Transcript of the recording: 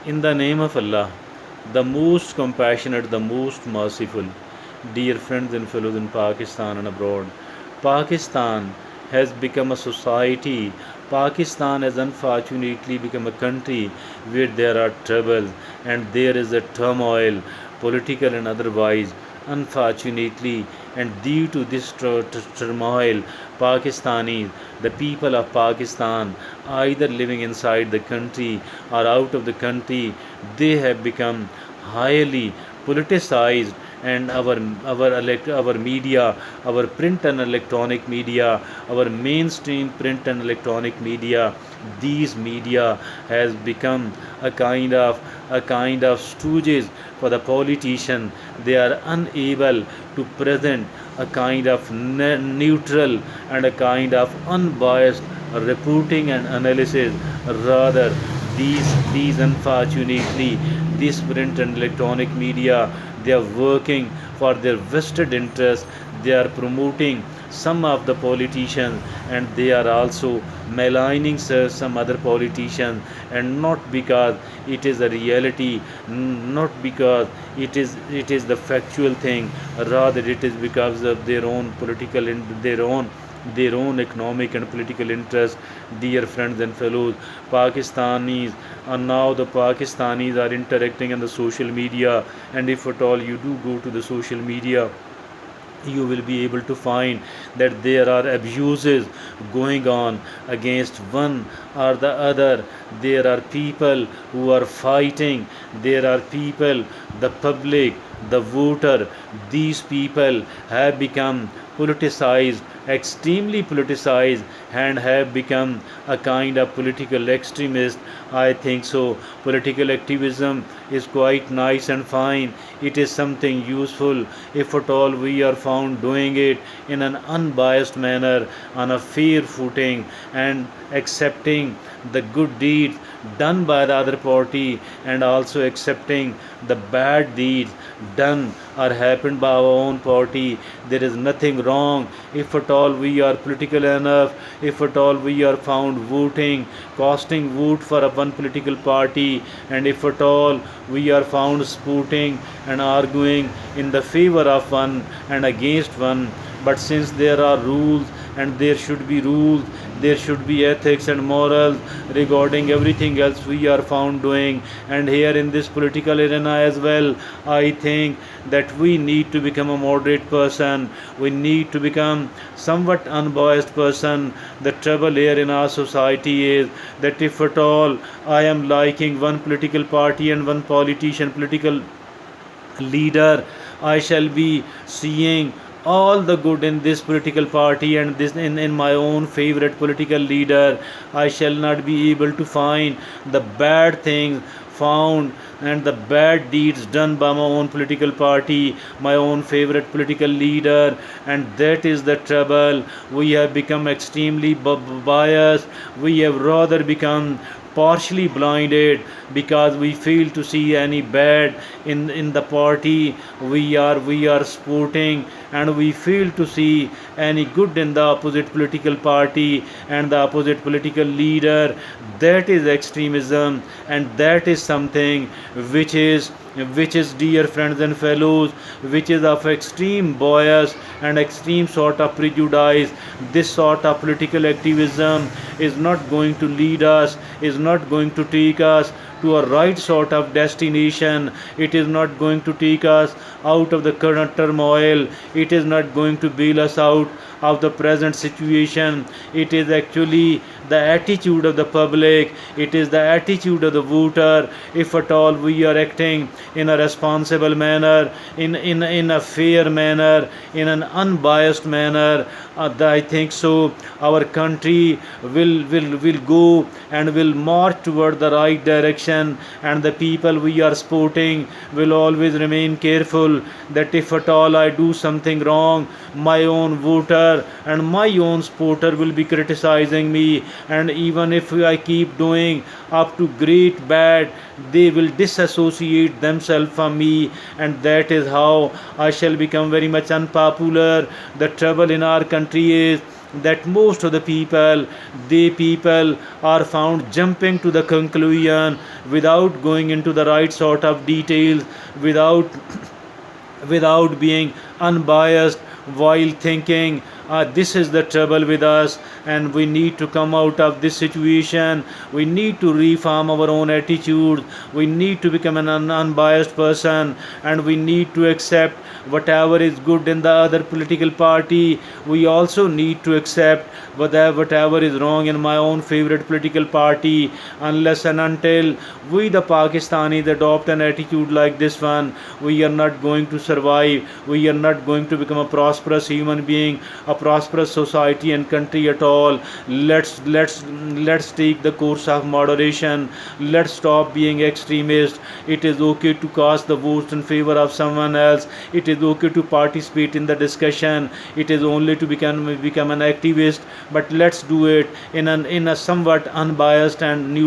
In the name of Allah, the most compassionate, the most merciful, dear friends and fellows in Pakistan and abroad, Pakistan has become a society. Pakistan has unfortunately become a country where there are troubles and there is a turmoil, political and otherwise. Unfortunately, and due to this turmoil, Pakistanis, the people of Pakistan, either living inside the country or out of the country, they have become highly politicized, and our media, our print and electronic media, our mainstream print and electronic media, these media has become a kind of stooges for the politician. They are unable to present a kind of neutral and a kind of unbiased reporting and analysis. Rather, these unfortunately, this print and electronic media, they are working for their vested interest. They are promoting some of the politicians, and they are also maligning some other politicians, and not because it is a reality, not because it is the factual thing. Rather, it is because of their own political and their own economic and political interest. Dear friends and fellows, Pakistanis, and now the Pakistanis are interacting on the social media, and if at all you do go to the social media, you will be able to find that there are abuses going on against one or the other. There are people who are fighting. There are people, the public, the voter, these people have become politicized, extremely politicized, and have become a kind of political extremist. I think so. Political activism is quite nice and fine. It is something useful if at all we are found doing it in an unbiased manner, on a fair footing, and accepting the good deeds done by the other party, and also accepting the bad deeds done or happened by our own party. There is nothing wrong if at all we are political enough, if at all we are found voting, casting vote for a one political party, and if at all we are found supporting and arguing in the favor of one and against one. But since there are rules, and there should be rules, there should be ethics and morals regarding everything else we are found doing. And here in this political arena as well, I think that we need to become a moderate person. We need to become somewhat unbiased person. The trouble here in our society is that if at all I am liking one political party and one politician, political leader, I shall be seeing all the good in this political party and this in my own favorite political leader. I shall not be able to find the bad things found and the bad deeds done by my own political party, my own favorite political leader. And that is the trouble. We have become extremely biased. We have rather become partially blinded because we fail to see any bad in the party we are supporting, and we fail to see any good in the opposite political party and the opposite political leader. That is extremism, and that is something which is dear friends and fellows, which is of extreme bias and extreme sort of prejudice. This sort of political activism is not going to lead us, is not going to take us to a right sort of destination. It is not going to take us out of the current turmoil. It is not going to bail us out of the present situation. It is actually the attitude of the public, it is the attitude of the voter. If at all we are acting in a responsible manner, in a fair manner, in an unbiased manner, I think so our country will go and will march toward the right direction, and the people we are supporting will always remain careful that if at all I do something wrong, my own voter and my own supporter will be criticizing me, and even if I keep doing up to great bad, they will disassociate themselves from me, and that is how I shall become very much unpopular. The trouble in our country is that most of the people are found jumping to the conclusion without going into the right sort of details, without being unbiased while thinking. This is the trouble with us, and we need to come out of this situation. We need to reform our own attitude. We need to become an unbiased person, and we need to accept whatever is good in the other political party. We also need to accept whatever is wrong in my own favorite political party. Unless and until we, the Pakistanis, adopt an attitude like this one, we are not going to survive. We are not going to become a prosperous human being, a prosperous society and country at all. Let's take the course of moderation. Let's stop being extremist. It is okay to cast the votes in favor of someone else. It is okay to participate in the discussion. It is only to become an activist, but let's do it in a somewhat unbiased and neutral